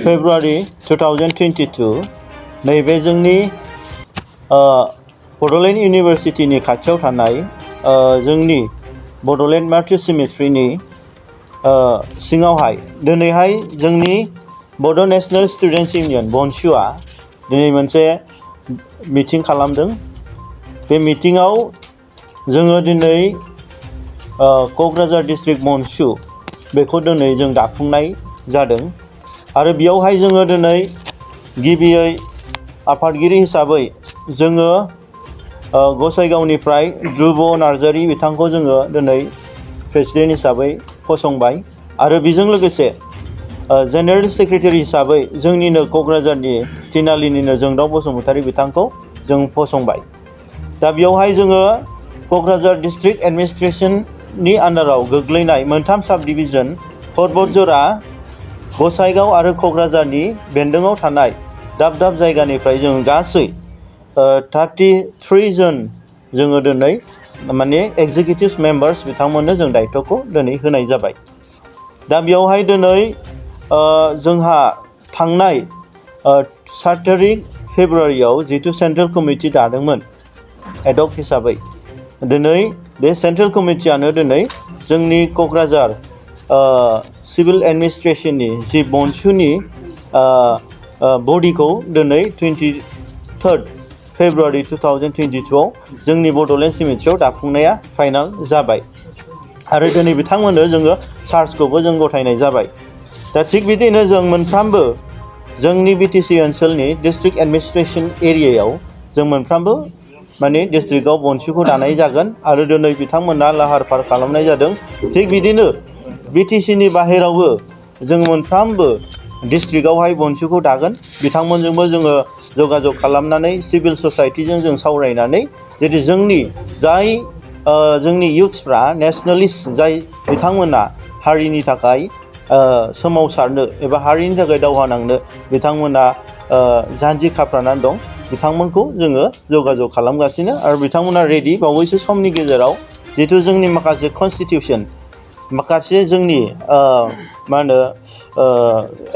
February 2022 नैबे जोंनि Bodoland Universityनि खाथियाव थानाय जोंनि Bodoland Martyrs Cementryनि सिङावहाय दिनैहाय जोंनि बड' नेशनेल स्टुडेन्टस इउनियन BoNSUआ दिनै मोनसे मिटिं खालामदों। बे मिटिङाव जोङो दिनै क'क्राझार डिस्ट्रिक्ट BoNSU बेखौ दिनै जों दाफुंनाय जादों आरो बेयावहाय जोङो दिनै गिबियै आफादगिरि हिसाबै जोङो गसाइगावनिफ्राय Dhruba नार्जारी बिथांखौ जोङो दिनै प्रेसिडेन्ट हिसाबै फसंबाय आरो बेजों लोगोसे जेनेरेल सेक्रेटारि हिसाबै जोंनिनो क'क्राझारनि तिनालिनिनो जोंदाव बसुमतारी बिथांखौ जों फसंबाय। दा बेयावहाय जोङो क'क्राझार डिस्ट्रिक्ट एडमिनिस्ट्रेशननि आन्डाराव गोग्लैनाय मोनथाम साब डिभिजन पर्बतजरा गसाइगाव आरो क'क्राझारनि बेन्दोङाव थानाय दाब दाब जायगानिफ्राय जों गासै 33 जन जोङो दिनै माने एग्जिकिउटिभ मेम्बार्स बिथांमोननो जों दायित्वखौ दिनै होनाय जाबाय। दा बेयावहाय दिनै जोंहा थांनाय 7 तारिख फेब्रुवारियाव जितु सेन्ट्रेल कमिटि दादोंमोन एडक हिसाबै दिनै बे सेन्ट्रेल कमिटियानो दिनै जोंनि क'क्राझार सिभिल एडमिनिस्ट्रेशननि जि BoNSUनि बडिखौ दिनै 23 फेब्रुवारि 2022आव जोंनि बड'लेण्ड सिमेट्रियाव दाफुंनाया फाइनाल जाबाय आरो दिनै बिथांमोननो जोङो चार्जखौबो जों गथायनाय जाबाय। दा थिग बिदिनो जों मोनफ्रोमबो जोंनि BTC ओनसोलनि डिस्ट्रिक्ट एडमिनिस्ट्रेशन एरियायाव जों मोनफ्रोमबो माने डिस्ट्रिक्टआव BoNSUखौ दानाय जागोन आरो दिनै बिथांमोना लाहार फाहार खालामनाय जादों। थिग बिदिनो BTCनि बाहेरावबो जों मोनफ्रोमबो डिस्ट्रिक्टआवहाय BoNSUखौ दागोन। बिथांमोनजोंबो जोङो जगाजग खालामनानै सिभिल ससाइटिजों जों सावरायनानै जुदि जोंनि जाय जोंनि इयुथ्सफ्रा नेशनेलिस्ट जाय बिथांमोना हारिनि थाखाय सोमावसारनो एबा हारिनि थाखाय दावहा नांनो बिथांमोना जानजि खाफ्रानानै दं बिथांमोनखौ जोङो जगाजग खालामगासिनो आरो बिथांमोना रेडि बावैसो समनि गेजेराव जिहेतु जोंनि माखासे कनस्टिटिउसन माखासे जोंनि मा होनो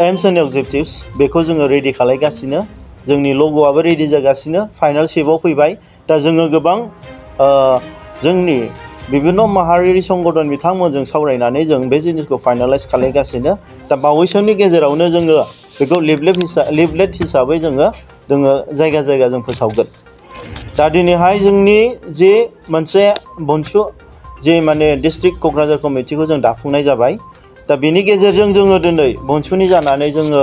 एम्स एन्ड अबजेक्टिभ्स बेखौ जोङो रेडि खालामगासिनो। जोंनि लग'आबो रेडि जागासिनो फाइनाल शेपआव फैबाय। दा जोङो गोबां जोंनि बिभिन्न माहारियारि संगठन बिथांमोनजों सावरायनानै जों बे जिनिसखौ फाइनालाइज खालामगासिनो। दा बावैसोनि गेजेरावनो जोङो बेखौ लिफलेट हिसाबै जोङो जायगा जायगा जों फोसावगोन। दा दिनैहाय जोंनि जे मोनसे BoNSU जे माने डिस्ट्रिक्ट क'क्राझार कमिटिखौ जों दाफुंनाय जाबाय। दा बेनि गेजेरजों जोङो दिनै BoNSUनि जानानै जोङो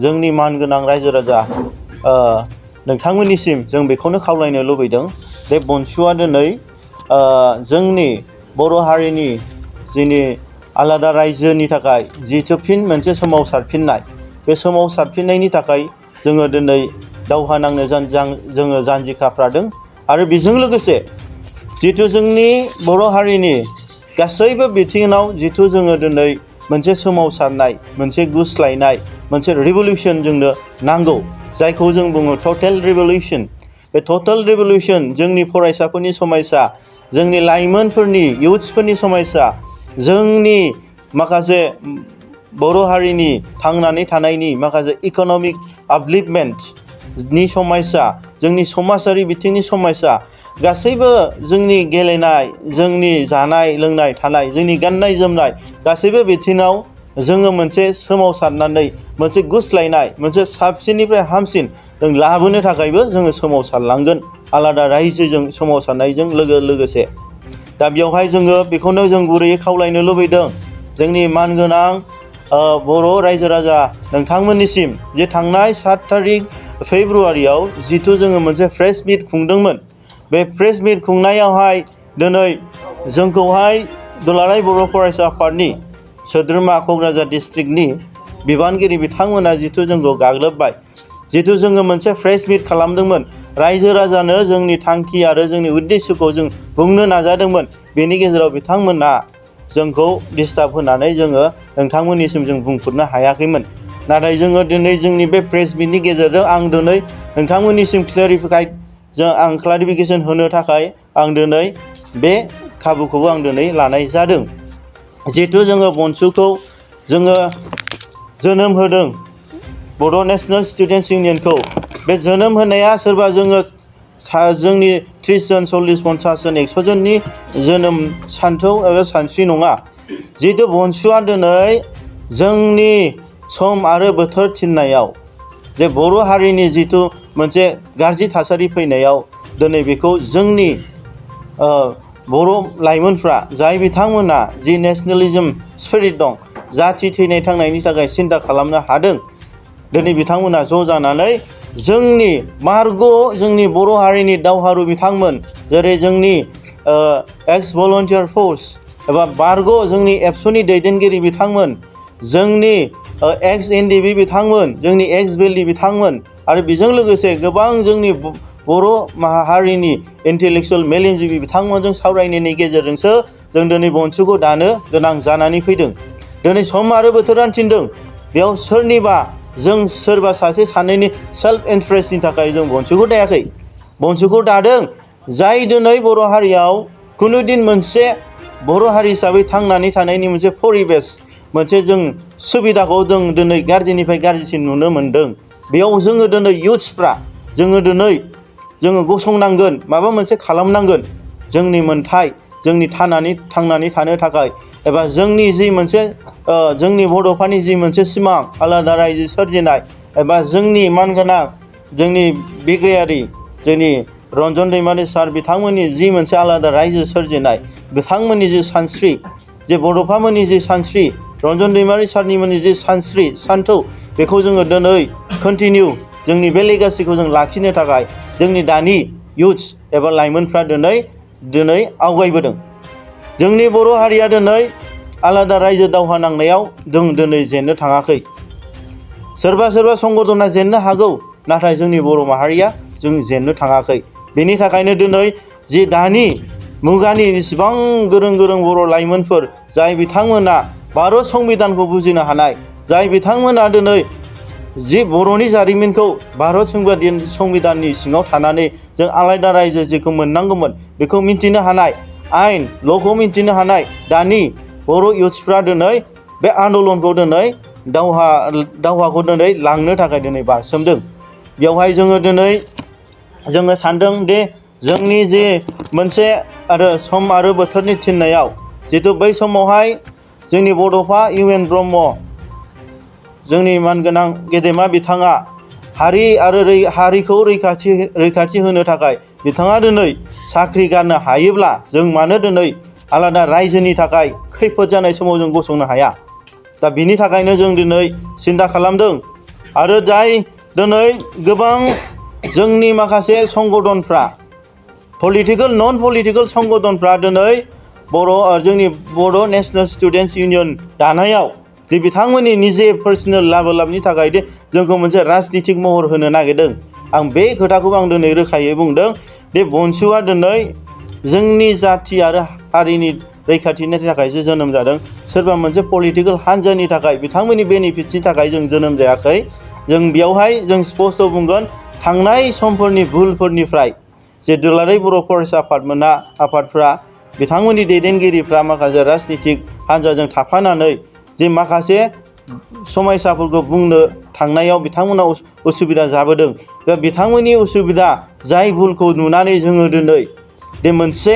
जोंनि मानगोनां रायजो राजा नोंथांमोननिसिम जों बेखौनो खावलायनो लुबैदों बे BoNSUआ दिनै जोंनि बर' हारिनि जोंनि आलादा रायजोनि थाखाय जिहेतु फिन मोनसे सोमावसारफिननाय बे सोमावसारफिननायनि थाखाय जोङो दिनै दावहा नांनो जोङो जानजि खाफ्रादों आरो बेजों लोगोसे जिहेतु जोंनि बर' हारिनि गासैबो बिथिङाव जिहेतु जोङो दिनै मोनसे सोमावसारनाय मोनसे गुस्लायनाय मोनसे रिभलिउसन जोंनो नांगौ जायखौ जों बुङो टटेल रिभलिउसन। बे टटेल रिभलिउसन जोंनि फरायसाफोरनि समस्या जोंनि लाइमोनफोरनि इयुथ्सफोरनि समस्या जोंनि माखासे बर' हारिनि थांनानै थानायनि माखासे इक'नमिक आपलिफ्टमेन्टनि समस्या जोंनि समाजारि बिथिंनि समस्या गासैबो जोंनि गेलेनाय जोंनि जानाय लोंनाय थानाय जोंनि गाननाय जोमनाय गासैबो बिथिङाव जोङो मोनसे सोमावसारनानै मोनसे गुस्लायनाय मोनसे साबसिननिफ्राय हामसिन जों लाबोनो थाखायबो जोङो सोमावसारलांगोन आलादा रायजोजों सोमावसारनायजों लोगोसे। दा बेवहाय जोङो बेखौनो जों गुरैयै खावलायनो लुबैदों जोंनि मानगोनां बर' रायजो राजा नोंथांमोननिसिम जे थांनाय 7 तारिख फेब्रुवारियाव जिथु जोङो मोनसे प्रेस मिट खुंदोंमोन बे प्रेस मिट खुंनायावहाय दिनै जोंखौहाय दुलाराय बर' फरायसा आफादनि सोद्रोमा क'क्राझार डिस्ट्रिक्टनि बिबानगिरि बिथांमोना जिथु जोंखौ गाग्लोबबाय जिथु जोङो मोनसे प्रेस मिट खालामदोंमोन रायजो राजानो जोंनि थांखि आरो जोंनि उद्देश्यखौ जों बुंनो नाजादोंमोन बेनि गेजेराव बिथांमोना जोंखौ डिस्टार्ब होनानै जोङो नोंथांमोननिसिम जों बुंफोरनो हायाखैमोन। नाथाय जोङो दिनै जोंनि बे प्रेस मिटनि गेजेरजों आं दिनै नोंथांमोननिसिम क्लारिफिकेसन होनो थाखाय आं दिनै बे खाबुखौबो आं दिनै लानाय जादों। जिहेथु जोङो BoNSUखौ जोङो जोनोम होदों बड' नेशनेल स्टुडेन्टस इउनियनखौ बे जोनोम होनाया सोरबा जोङो जोंनि 30 जन 40 50 जन 100 जननि जोनोम सान्थौ एबा सानस्रि नङा। जिहेतु BoNSUआ दिनै जोंनि सम आरो बोथोर थिननायाव जे बर' हारिनि जिथु मोनसे गाज्रि थासारि फैनायाव दिनै बेखौ जोंनि बर' लाइमोनफ्रा जाय बिथांमोना जि नेशनेलिज्म स्पिरिट दं, जाथि थैनाय थांनायनि थाखाय सिन्था खालामनो हादों, दिनै बिथांमोना ज' जानानै जोंनि मार्ग जोंनि बर' हारिनि दावहारु बिथांमोन, जेरै जोंनि एक्स भलन्टियार फोर्स एबा बारग' जोंनि एबसुनि दैदेनगिरि बिथांमोन, जोंनि एक्स एनडिबि बिथांमोन, जोंनि एक्स बेलि बिथांमोन आरो बेजों लोगोसे गोबां जोंनि बर' हारिनि इन्टेलेक्सुयेल मेलेमजिबि बिथांमोनजों सावरायनायनि गेजेरजोंसो जों दिनै BoNSUखौ दानो गोनां जानानै फैदों। दिनै सम आरो बोथोरानो थिनदों, बेयाव सोरनिबा जों सोरबा सासे सानैनि सेल्फ इन्ट्रेस्टनि थाखाय जों BoNSUखौ दायाखै। BoNSUखौ दादों जाय दिनै बर' हारियाव खुनु दिन मोनसे बर' हारि हिसाबै थांनानै थानायनि मोनसे परिबेस, मोनसे जों सुबिदाखौ जों दिनै गाज्रिनिफ्राय गाज्रिसिन नुनो मोन्दों। बेयाव जोङो दिनै इयुथ्सफ्रा जोङो गसंनांगोन, माबा मोनसे खालामनांगोन। जोंनि मोन्थाय, जोंनि थांनानै थानो थाखाय एबा जोंनि जि मोनसे जोंनि बड'फानि जि मोनसे सिमां आलादा रायजो सोरजिनाय एबा जोंनि मानगोनां जोंनि बिग्रायारि जोंनि रन्जन दैमारि सार बिथांमोननि जि मोनसे आलादा रायजो सोरजिनाय, बिथांमोननि जि सानस्रि, जे बड'फामोननि जि सानस्रि, रन्जन दैमारि सारनिमोननि जि सानस्रि सान्थौ, बेखौ जोङो दिनै कन्टिनिउ जोंनि बे लेगासिखौ जों लाखिनो थाखाय जोंनि दानि इयुथ्स एबा लाइमोनफ्रा दिनै आवगायबोदों। जोंनि बर' हारिया दिनै आलादा रायजो दावहा नांनायाव जों दिनै जेननो थाङाखै। सोरबा संगठना जेननो हागौ, नाथाय जोंनि बर' माहारिया जों जेननो थाङाखै। बेनि थाखायनो दिनै जि दानि मुगानि इसिबां गोरों बर' लाइमोनफोर, जाय बिथांमोना भारत संबिधानखौ बुजिनो हानाय, जाय बिथांमोना दिनै जि बर'नि जारिमिनखौ भारत संबिधाननि सिङाव थानानै जों आलादा रायजो जेखौ मोननांगौमोन बेखौ मिन्थिनो हानाय, आयेन ल'खौ मिन्थिनो हानाय दानि बर' इयुथ्सफ्रा दिनै बे आन्दलनखौ दिनै दावहाखौ दिनै लांनो थाखाय दिनै बारसोमदों। बेवहाय जोङो सानदों दि जोंनि जे मोनसे आरो सम आरो बोथोरनि थिननायाव जितु बै समावहाय जोंनि बड'फा UN ब्रह्म, जोंनि मानगोनां गेदेमा बिथाङा हारि आरो हारिखौ रैखाथि होनो थाखाय बिथाङा दिनै साख्रि गारनो हायोब्ला जों मानो दिनै आलादा रायजोनि थाखाय खैफोद जानाय समाव जों गसंनो हाया? दा बिनि थाखायनो जों दिनै सिन्था खालामदों। आरो जाय दिनै गोबां जोंनि माखासे संगठनफ्रा पलिटिकेल नन पलिटिकेल संगठनफ्रा दिनै जोंनि बड' नेशनेल स्टुडेन्टस इउनियन दानायाव दि बिथांमोननि निजे पार्सनेल लाबनि थाखाय दि जोंखौ मोनसे राजनितिक महर होनो नागिरदों, आं बे खोथाखौ आं दिनै रोखायै बुंदों दि BoNSUआ दिनै जोंनि जाथि आरो हारिनि रैखाथिनि थाखायसो जोनोम जादों। सोरबा मोनसे पलिटिकेल हान्जानि थाखाय बिथांमोननि बेनिफिटनि थाखाय जों जोनोम जायाखै। जों बेयावहाय जों स्पस्ट बुंगोन, थांनाय समफोरनि भुलफोरनिफ्राय जे दुलाराय बर' फरायसा आफादफ्रा बिथांमोननि दैदेनगिरिफ्रा माखासे राजनितिक हान्जाजों थाफानानै जे माखासे समयसाफोरखौ बुंनो थांनायाव बिथांमोना उसुबिदा जाबोदों। दा बिथांमोननि उसुबिदा जाय भुलखौ नुनानै जोङो दिनै बे मोनसे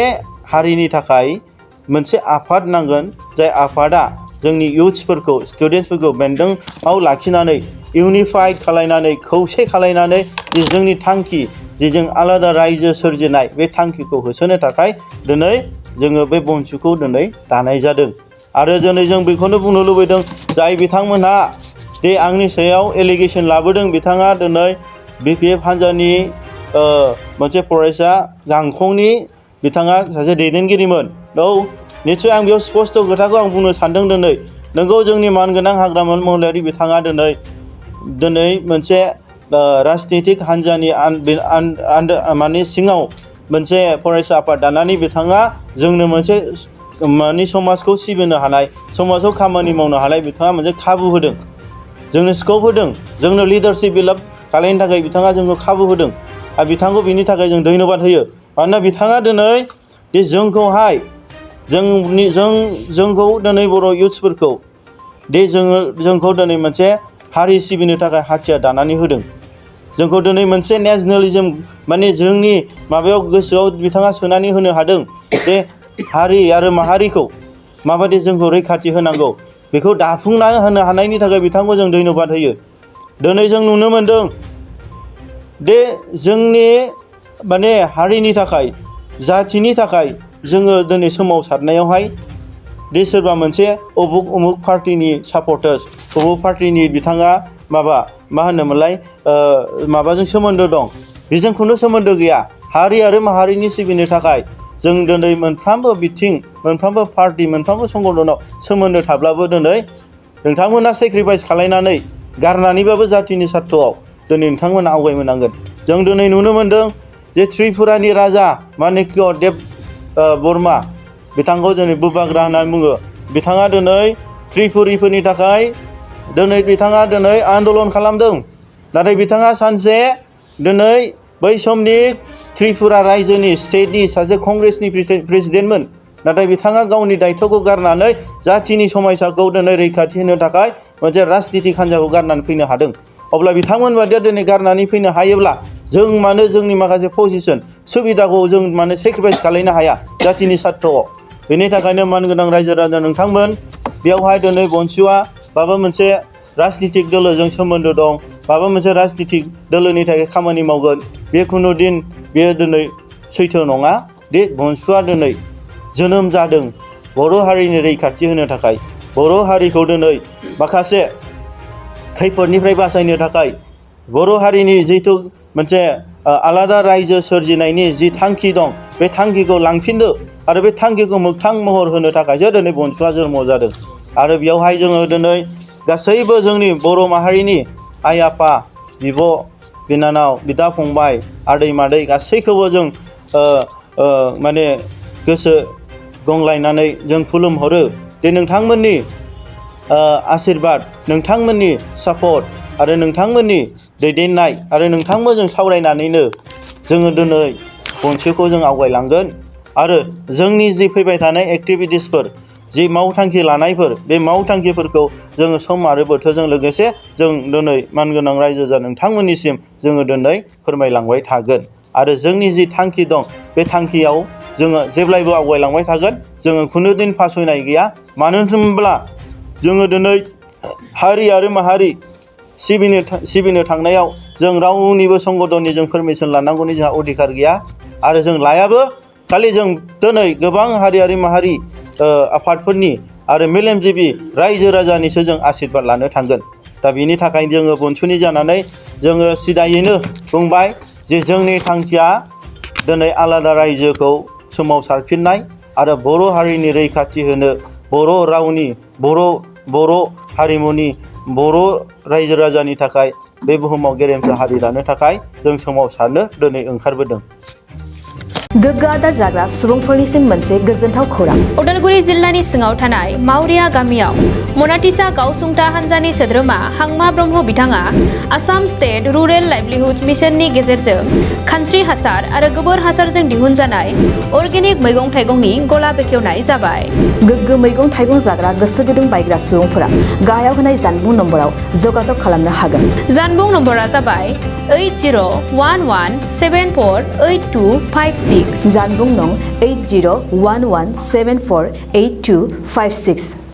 हारिनि थाखाय मोनसे आफाद नांगोन, जाय आफादा जोंनि इयुथ्सफोरखौ स्टुडेन्टसफोरखौ बेन्दोंआव लाखिनानै इउनिफाइड खालायनानै खौसे खालायनानै जे जोंनि थांखि जे जों आलादा रायजो सोरजिनाय बे थांखिखौ होसोनो थाखाय दिनै जोङो बे BoNSUखौ दिनै दानाय जादों। आरो दिनै जों बेखौनो बुंनो लुबैदों, जाय बिथांमोनहा दे आंनि सायाव एलिगेसन लाबोदों, बिथाङा दिनै BPF हान्जानि मोनसे फरायसा गांखंनि बिथाङा सासे दैदेनगिरिमोन। निस्सय आं बेयाव स्पस्ट खोथाखौ आं बुंनो सानदों दिनै नोंगौ जोंनि मानगोनां हाग्रामा महिलारि बिथाङा दिनै मोनसे राजनितिक हान्जानि माने सिङाव मोनसे फरायसा आफाद दानानै बिथाङा जोंनो मोनसे समाजखौ सिबिनो हानाय, समाजाव खामानि मावनो हानाय बिथाङा मोनसे खाबु होदों, जोंनो स्कप होदों, जोंनो लिडारशिप डेभेलप खालामनो थाखाय बिथाङा जोंखौ खाबु होदों। आरो बिथांखौ बिनि थाखाय जों धन्यबाद होयो। मानोना बिथाङा दिनै बे जोंखौहाय जोंखौ दिनै बर' इयुथ्सफोरखौ जोंखौ दिनै मोनसे हारि सिबिनो थाखाय हाथियार दानानै होदों। जोंखौ दिनै मोनसे नेशनेलिज्म माने जोंनि माबायाव गोसोआव बिथाङा सोनानै होनो हादों जे हारि आरो माहारिखौ माबायदि जोंखौ रैखाथि होनांगौ बेखौ दाफुंनानै होनो हानायनि थाखाय बिथांखौ जों धन्यबाद होयो। दिनै जों नुनो मोनदों दे जोंनि माने हारिनि थाखाय जाथिनि थाखाय जोङो दिनै सोमावसारनायावहाय दे सोरबा मोनसे उमुक पार्टिनि सापर्टार्स उमुक पार्टिनि बिथाङा मा होनोमोनलाय माबाजों सोमोन्दो दं, बेजों खुनु सोमोन्दो गैया। हारि आरो माहारिनि सिबिनो थाखाय जों दिनै मोनफ्रोमबो बिथिं मोनफ्रोमबो पार्टि मोनफ्रोमबो संगठनाव सोमोन्दो थाब्लाबो दिनै नोंथांमोना सेक्रिफाइस खालायनानै गारनानैबाबो जातिनि सार्थआव दिनै नोंथांमोना आवगायबोनांगोन। जों दिनै नुनो मोनदों जे त्रिपुरानि राजा माणिक्य देब बर्मा बिथांखौ दिनै बुबाग्रा होननानै बुङो। बिथाङा दिनै त्रिपुरिफोरनि थाखाय बिथाङा आन्दलन खालामदों। नाथाय बिथाङा सानसे दिनै बै समनि त्रिपुरा रायजोनि स्टेटनि सासे कंग्रेसनि प्रेसिडेन्टमोन। नाथाय बिथाङा गावनि दायथ'खौ गारनानै जातिनि समायसाखौ दिनै रैखाथि होनो थाखाय मोनसे राजनितिक हान्जाखौ गारनानै फैनो हादों। अब्ला बिथांमोन बादिया दिनै गारनानै फैनो हायोब्ला जों मानो जोंनि माखासे पजिसन सुबिदाखौ जों मानो सेक्रिफाइस खालायनो हाया जातिनि सार्थआव? बेनि थाखायनो मानगोनां रायजो राजा नोंथांमोन बेयावहाय दिनै BoNSUआ माबा मोनसे राजनितिक दोलोजों सोमोन्दो दं, माबा मोनसे राजनितिक दोलोनि थाखाय खामानि मावगोन, बे खुनु दिन बेयो दिनै सैथो नङा। दे BoNSUआ दिनै जोनोम जादों बर' हारिनि रैखाथि होनो थाखाय, बर' हारिखौ दिनै माखासे खैफोदनिफ्राय बासायनो थाखाय बर' हारिनि जिहेथु मोनसे आलादा रायजो सोरजिनायनि जि थांखि दं बे थांखिखौ लांफिननो आरो बे थांखिखौ मोगथां महर होनो थाखायसो दिनै BoNSUआ जोनोम जादों। आरो बेयावहाय जोङो दिनै गासैबो जोंनि बर' माहारिनि आइ आफा बिब' बिनानाव बिदा फंबाय आदै मादै गासैखौबो जों माने गोसो गंलायनानै जों खुलुमहरो जे नोंथांमोननि आशीर्बाद, नोंथांमोननि सापर्ट आरो नोंथांमोननि दैदेननाय आरो नोंथांमोनजों सावरायनानैनो जोङो दिनै BoNSUखौ जों आवगायलांगोन। आरो जोंनि जि फैबाय थानाय एक्टिभिटिसफोर जि मावथांखि लानायफोर बे मावथांखिफोरखौ जोङो सम आरो बोथोरजों लोगोसे जों दिनै मानगोनां रायजो जा नोंथांमोननिसिम जोङो दिनै फोरमायलांबाय थागोन। आरो जोंनि जि थांखि दं बे थांखियाव जोङो जेब्लायबो आवगायलांबाय थागोन। जोङो खुनु दिन फासयनाय गैया। मानो होनब्ला जोङो दिनै हारि आरो माहारि सिबिनो थांनायाव जों रावनिबो संगठननि जों पारमिसन लानांगौनि जोंहा अधिकार गैया आरो जों लायाबो। खालि जों दिनै गोबां हारियारि माहारि आफादफोरनि आरो मेलेमजिबि रायजो राजानिसो जों आशीर्बाद लानो थांगोन। दा बेनि थाखाय जोङो BoNSUनि जानानै जोङो सिदायैनो बुंबाय जे जोंनि थांखिया दिनै आलादा रायजोखौ सोमावसारफिननाय आरो बर' हारिनि रैखाथि होनो, बर' रावनि बर' हारिमुनि बर' रायजो राजानि थाखाय बे बुहुमाव गेरेमसा हारि दानो थाखाय जों सोमावसारनो दिनै ओंखारबोदों। गोग्गो आदार जाग्रा सुबुंफोरनिसिम मोनसे गोजोनथाव खौरां। उदालगुरि जिल्लानि सिङाव थानाय मावरिया गामियाव मनाटिसा गावसुंथा हान्जानि सोद्रोमा हांमा ब्रह्म बिथाङा आसाम स्टेट रुरेल लाइभलिहुड मिशननि गेजेरजों खानस्रि हासार आरो गोबोर हासारजों दिहुनजानाय अर्गेनिक मैगं थाइगंनि गला बेखेवनाय जाबाय। गोग्गो मैगं थाइगं जाग्रा गोसो गुदुं बायग्रा सुबुंफोरा गाहायाव होनाय जानबुं नम्बराव जगाजग खालामनो हागोन। जानबुं नम्बरा जाबाय 8011748256। जानबुं नं 8011748256।